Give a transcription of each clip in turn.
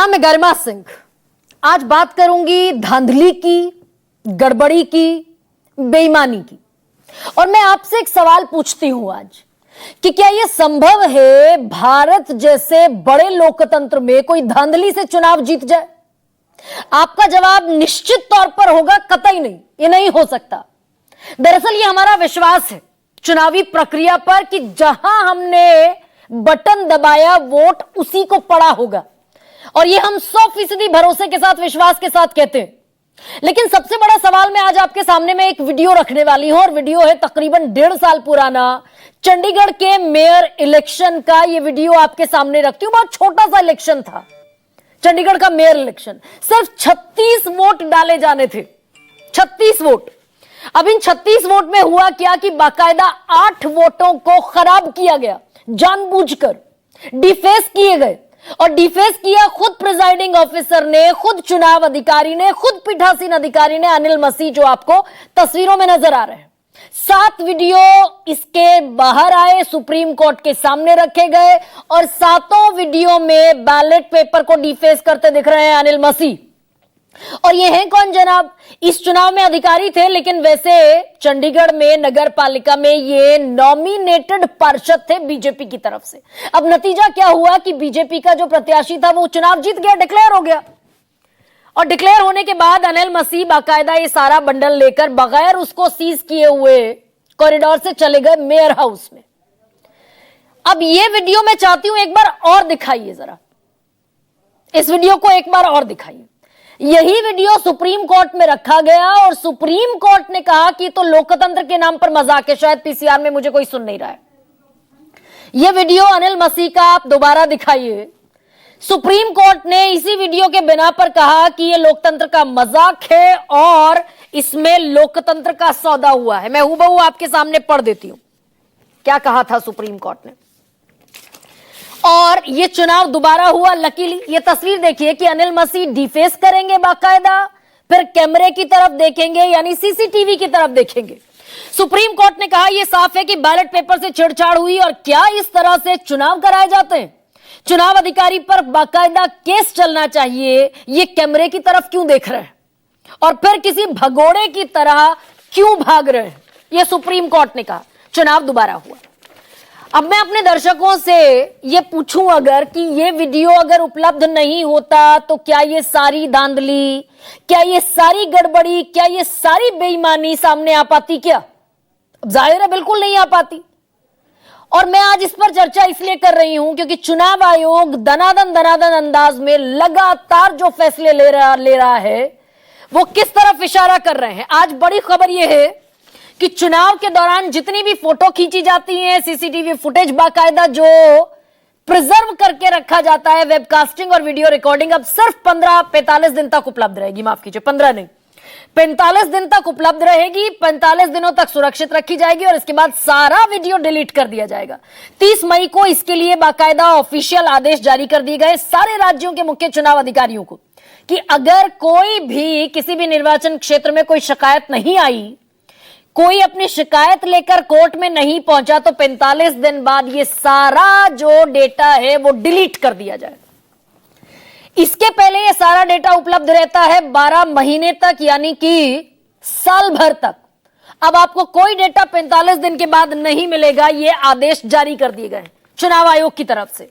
प्रणाम, मैं गरिमा सिंह। आज बात करूंगी धांधली की, गड़बड़ी की, बेईमानी की। और मैं आपसे एक सवाल पूछती हूं आज कि क्या यह संभव है भारत जैसे बड़े लोकतंत्र में कोई धांधली से चुनाव जीत जाए? आपका जवाब निश्चित तौर पर होगा कतई नहीं, ये नहीं हो सकता। दरअसल ये हमारा विश्वास है चुनावी प्रक्रिया पर कि जहां हमने बटन दबाया वोट उसी को पड़ा होगा, और ये हम 100% भरोसे के साथ, विश्वास के साथ कहते हैं। लेकिन सबसे बड़ा सवाल मैं आज आपके सामने में एक वीडियो रखने वाली हूं, और वीडियो है तकरीबन 1.5 साल पुराना, चंडीगढ़ के मेयर इलेक्शन का। ये वीडियो आपके सामने रखती हूं। बहुत छोटा सा इलेक्शन था, चंडीगढ़ का मेयर इलेक्शन। सिर्फ 36 वोट डाले जाने थे, 36 वोट। अब इन 36 वोट में हुआ क्या कि बाकायदा 8 वोटों को खराब किया गया, जानबूझकर डिफेस किए गए। और डिफेस किया खुद प्रिजाइडिंग ऑफिसर ने, खुद चुनाव अधिकारी ने, खुद पीठासीन अधिकारी ने, अनिल मसीह, जो आपको तस्वीरों में नजर आ रहे हैं। 7 वीडियो इसके बाहर आए, सुप्रीम कोर्ट के सामने रखे गए, और 7 वीडियो में बैलेट पेपर को डिफेस करते दिख रहे हैं अनिल मसीह। और ये हैं कौन जनाब? इस चुनाव में अधिकारी थे, लेकिन वैसे चंडीगढ़ में नगर पालिका में ये नॉमिनेटेड पार्षद थे बीजेपी की तरफ से। अब नतीजा क्या हुआ कि बीजेपी का जो प्रत्याशी था वो चुनाव जीत गया, डिक्लेयर हो गया। और डिक्लेयर होने के बाद अनिल मसीह बाकायदा ये सारा बंडल लेकर बगैर उसको सीज किए हुए कॉरिडोर से चले गए मेयर हाउस में। अब ये वीडियो मैं चाहती हूं एक बार और दिखाइए, जरा इस वीडियो को एक बार और दिखाइए। यही वीडियो सुप्रीम कोर्ट में रखा गया, और सुप्रीम कोर्ट ने कहा कि तो लोकतंत्र के नाम पर मजाक है, शायद पीसीआर में मुझे कोई सुन नहीं रहा है। यह वीडियो अनिल मसीह का आप दोबारा दिखाइए। सुप्रीम कोर्ट ने इसी वीडियो के बिना पर कहा कि यह लोकतंत्र का मजाक है और इसमें लोकतंत्र का सौदा हुआ है। मैं हूबहू आपके सामने पढ़ देती हूं क्या कहा था सुप्रीम कोर्ट ने। और ये चुनाव दोबारा हुआ। लकीली ये तस्वीर देखिए कि अनिल मसीह डिफेस करेंगे बाकायदा, फिर कैमरे की तरफ देखेंगे, यानी सीसीटीवी की तरफ देखेंगे। सुप्रीम कोर्ट ने कहा यह साफ है कि बैलेट पेपर से छेड़छाड़ हुई, और क्या इस तरह से चुनाव कराए जाते हैं? चुनाव अधिकारी पर बाकायदा केस चलना चाहिए। ये कैमरे की तरफ क्यों देख रहे हैं और फिर किसी भगोड़े की तरह क्यों भाग रहे हैं? यह सुप्रीम कोर्ट ने कहा। चुनाव दोबारा हुआ। अब मैं अपने दर्शकों से ये पूछूं अगर कि ये वीडियो अगर उपलब्ध नहीं होता तो क्या ये सारी धांधली, क्या ये सारी गड़बड़ी, क्या ये सारी बेईमानी सामने आ पाती? क्या जाहिर है बिल्कुल नहीं आ पाती। और मैं आज इस पर चर्चा इसलिए कर रही हूं क्योंकि चुनाव आयोग दनादन अंदाज में लगातार जो फैसले ले रहा है वो किस तरफ इशारा कर रहे हैं। आज बड़ी खबर यह है कि चुनाव के दौरान जितनी भी फोटो खींची जाती हैं, सीसीटीवी फुटेज बाकायदा जो प्रिजर्व करके रखा जाता है, वेबकास्टिंग और वीडियो रिकॉर्डिंग, अब सिर्फ 45 दिन तक उपलब्ध रहेगी। माफ कीजिए, 15 नहीं, 45 दिन तक उपलब्ध रहेगी। 45 दिनों तक सुरक्षित रखी जाएगी और इसके बाद सारा वीडियो डिलीट कर दिया जाएगा। 30 मई को इसके लिए बाकायदा ऑफिशियल आदेश जारी कर दिए गए सारे राज्यों के मुख्य चुनाव अधिकारियों को कि अगर कोई भी किसी भी निर्वाचन क्षेत्र में कोई शिकायत नहीं आई, कोई अपनी शिकायत लेकर कोर्ट में नहीं पहुंचा, तो 45 दिन बाद ये सारा जो डेटा है वो डिलीट कर दिया जाए। इसके पहले ये सारा डेटा उपलब्ध रहता है 12 महीने तक, यानी कि साल भर तक। अब आपको कोई डेटा 45 दिन के बाद नहीं मिलेगा। ये आदेश जारी कर दिए गए चुनाव आयोग की तरफ से।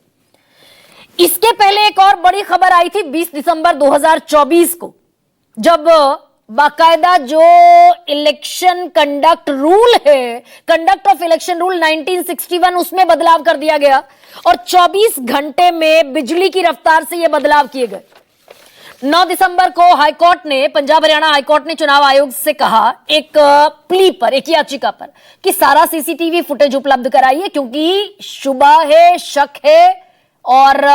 इसके पहले एक और बड़ी खबर आई थी 20 दिसंबर 2024 को, जब बाकायदा जो इलेक्शन कंडक्ट रूल है, कंडक्ट ऑफ इलेक्शन रूल 1961, उसमें बदलाव कर दिया गया और 24 घंटे में बिजली की रफ्तार से ये बदलाव किए गए। 9 दिसंबर को हाईकोर्ट ने, पंजाब हरियाणा हाईकोर्ट ने चुनाव आयोग से कहा एक प्ली पर, एक याचिका पर, कि सारा सीसीटीवी फुटेज उपलब्ध कराइए क्योंकि शुबा है, शक है और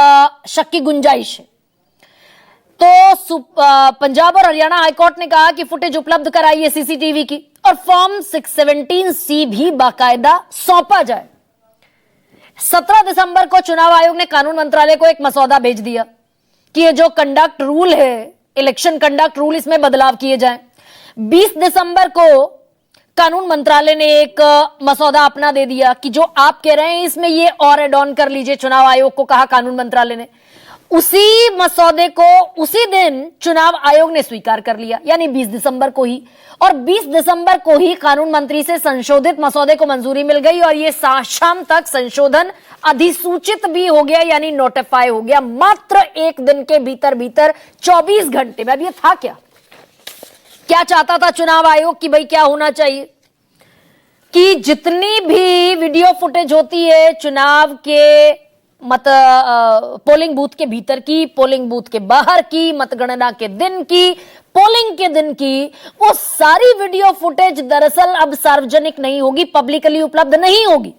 शक की गुंजाइश है। तो पंजाब और हरियाणा हाईकोर्ट ने कहा कि फुटेज उपलब्ध कराइए सीसीटीवी की, और फॉर्म 617C भी बाकायदा सौंपा जाए। 17 दिसंबर को चुनाव आयोग ने कानून मंत्रालय को एक मसौदा भेज दिया कि ये जो कंडक्ट रूल है, इलेक्शन कंडक्ट रूल, इसमें बदलाव किए जाएं। 20 दिसंबर को कानून मंत्रालय ने एक मसौदा अपना दे दिया कि जो आप कह रहे हैं इसमें ये और एड ऑन कर लीजिए, चुनाव आयोग को कहा कानून मंत्रालय ने। उसी मसौदे को उसी दिन चुनाव आयोग ने स्वीकार कर लिया, यानी 20 दिसंबर को ही। और 20 दिसंबर को ही कानून मंत्री से संशोधित मसौदे को मंजूरी मिल गई और यह शाम तक संशोधन अधिसूचित भी हो गया, यानी नोटिफाई हो गया। मात्र एक दिन के भीतर भीतर 24 घंटे में। अब यह था क्या चाहता था चुनाव आयोग कि भाई क्या होना चाहिए कि जितनी भी वीडियो फुटेज होती है चुनाव के पोलिंग बूथ के भीतर की, पोलिंग बूथ के बाहर की, मतगणना के दिन की, पोलिंग के दिन की, वो सारी वीडियो फुटेज दरअसल अब सार्वजनिक नहीं होगी, पब्लिकली उपलब्ध नहीं होगी,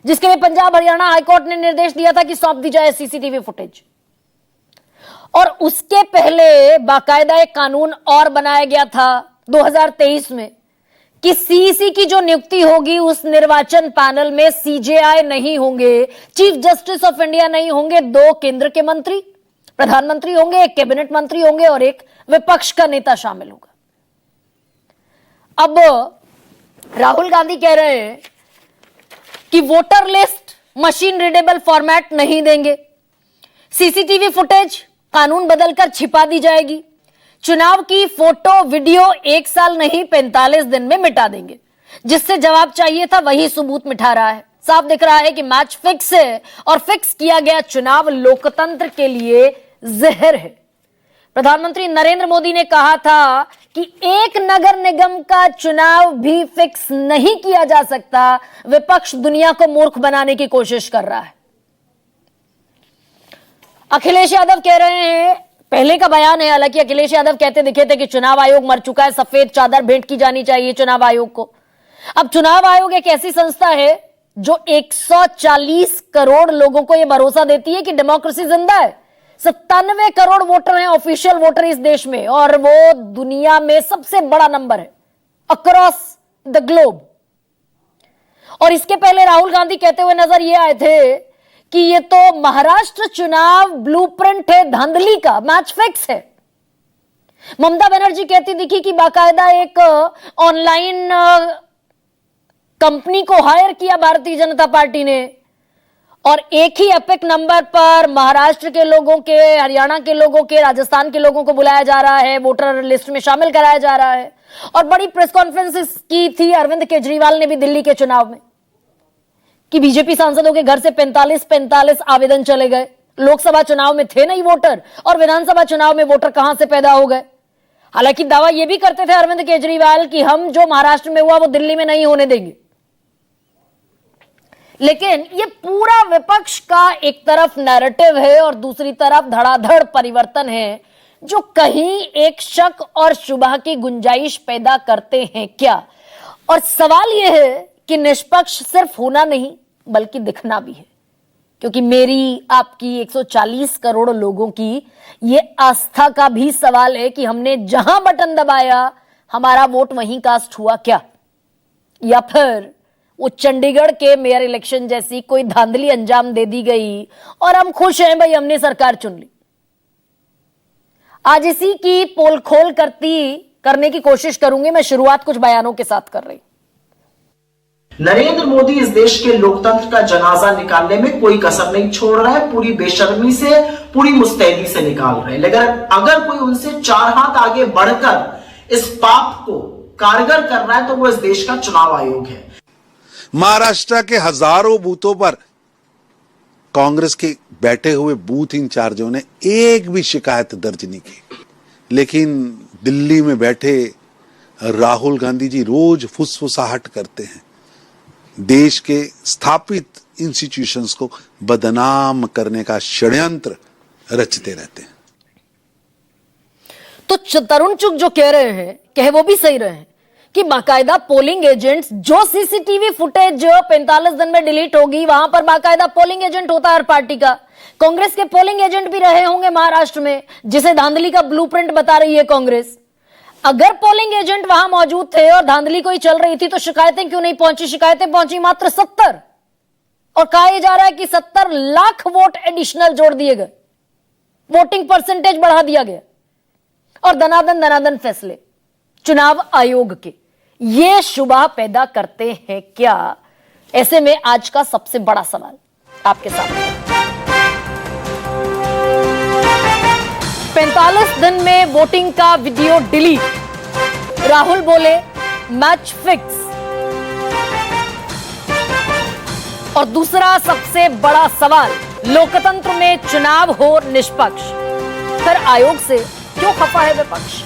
जिसके लिए पंजाब हरियाणा हाईकोर्ट ने निर्देश दिया था कि सौंप दी जाए सीसीटीवी फुटेज। और उसके पहले बाकायदा एक कानून और बनाया गया था 2023 में कि सीईसी की जो नियुक्ति होगी उस निर्वाचन पैनल में सीजेआई नहीं होंगे, चीफ जस्टिस ऑफ इंडिया नहीं होंगे, 2 केंद्र के मंत्री, प्रधानमंत्री होंगे, 1 कैबिनेट मंत्री होंगे और 1 विपक्ष का नेता शामिल होगा। अब राहुल गांधी कह रहे हैं कि voter list machine readable format नहीं देंगे, सीसीटीवी फुटेज कानून बदलकर छिपा दी जाएगी, चुनाव की फोटो वीडियो 1 साल नहीं 45 दिन में मिटा देंगे। जिससे जवाब चाहिए था वही सबूत मिटा रहा है। साफ दिख रहा है कि मैच फिक्स है और फिक्स किया गया चुनाव लोकतंत्र के लिए जहर है। प्रधानमंत्री नरेंद्र मोदी ने कहा था कि एक नगर निगम का चुनाव भी फिक्स नहीं किया जा सकता। विपक्ष दुनिया को मूर्ख बनाने की कोशिश कर रहा है। अखिलेश यादव कह रहे हैं, पहले का बयान है, हालांकि अखिलेश यादव कहते दिखे थे कि चुनाव आयोग मर चुका है, सफेद चादर भेंट की जानी चाहिए चुनाव आयोग को। अब चुनाव आयोग एक ऐसी संस्था है जो 140 करोड़ लोगों को यह भरोसा देती है कि डेमोक्रेसी जिंदा है। 97 करोड़ वोटर हैं, ऑफिशियल वोटर इस देश में, और वो दुनिया में सबसे बड़ा नंबर है अक्रॉस द ग्लोब। और इसके पहले राहुल गांधी कहते हुए नजर ये आए थे कि ये तो महाराष्ट्र चुनाव ब्लूप्रिंट है धांधली का, मैच फिक्स है। ममता बनर्जी कहती दिखी कि बाकायदा एक ऑनलाइन कंपनी को हायर किया भारतीय जनता पार्टी ने और एक ही एपिक नंबर पर महाराष्ट्र के लोगों के, हरियाणा के लोगों के, राजस्थान के लोगों को बुलाया जा रहा है, वोटर लिस्ट में शामिल कराया जा रहा है। और बड़ी प्रेस कॉन्फ्रेंस की थी अरविंद केजरीवाल ने भी दिल्ली के चुनाव में कि बीजेपी सांसदों के घर से 45 आवेदन चले गए। लोकसभा चुनाव में थे नहीं वोटर और विधानसभा चुनाव में वोटर कहां से पैदा हो गए। हालांकि दावा यह भी करते थे अरविंद केजरीवाल कि हम जो महाराष्ट्र में हुआ वो दिल्ली में नहीं होने देंगे। लेकिन ये पूरा विपक्ष का एक तरफ नैरेटिव है और दूसरी तरफ धड़ाधड़ परिवर्तन है जो कहीं एक शक और शुबह की गुंजाइश पैदा करते हैं क्या। और सवाल यह है कि निष्पक्ष सिर्फ होना नहीं बल्कि दिखना भी है, क्योंकि मेरी आपकी 140 करोड़ लोगों की ये आस्था का भी सवाल है कि हमने जहां बटन दबाया हमारा वोट वहीं कास्ट हुआ क्या, या फिर वो चंडीगढ़ के मेयर इलेक्शन जैसी कोई धांधली अंजाम दे दी गई और हम खुश हैं भाई हमने सरकार चुन ली। आज इसी की पोल खोल करने की कोशिश करूंगी। मैं शुरुआत कुछ बयानों के साथ कर रही। नरेंद्र मोदी इस देश के लोकतंत्र का जनाजा निकालने में कोई कसर नहीं छोड़ रहा है, पूरी बेशर्मी से, पूरी मुस्तैदी से निकाल रहे हैं। लेकिन अगर कोई उनसे 4 हाथ आगे बढ़कर इस पाप को कारगर कर रहा है तो वो इस देश का चुनाव आयोग है। महाराष्ट्र के हजारों बूथों पर कांग्रेस के बैठे हुए बूथ इंचार्जों ने एक भी शिकायत दर्ज नहीं की, लेकिन दिल्ली में बैठे राहुल गांधी जी रोज फुसफुसाहट करते हैं, देश के स्थापित इंस्टीट्यूशंस को बदनाम करने का षड्यंत्र रचते रहते हैं। तो तरुण चुग जो कह रहे हैं, कहे वो भी सही रहे हैं कि बाकायदा पोलिंग एजेंट्स, जो सीसीटीवी फुटेज जो 45 दिन में डिलीट होगी वहां पर बाकायदा पोलिंग एजेंट होता है हर पार्टी का। कांग्रेस के पोलिंग एजेंट भी रहे होंगे महाराष्ट्र में, जिसे धांधली का ब्लूप्रिंट बता रही है कांग्रेस। अगर पोलिंग एजेंट वहां मौजूद थे और धांधली कोई चल रही थी तो शिकायतें क्यों नहीं पहुंची? शिकायतें पहुंची मात्र 70, और कहा जा रहा है कि 70 लाख वोट एडिशनल जोड़ दिए गए, वोटिंग परसेंटेज बढ़ा दिया गया, और दनादन फैसले चुनाव आयोग के ये शुबह पैदा करते हैं क्या? ऐसे में आज का सबसे बड़ा सवाल आपके सामने। 45 दिन में वोटिंग का वीडियो डिलीट। राहुल बोले मैच फिक्स। और दूसरा सबसे बड़ा सवाल, लोकतंत्र में चुनाव हो निष्पक्ष, फिर आयोग से क्यों खफा है विपक्ष?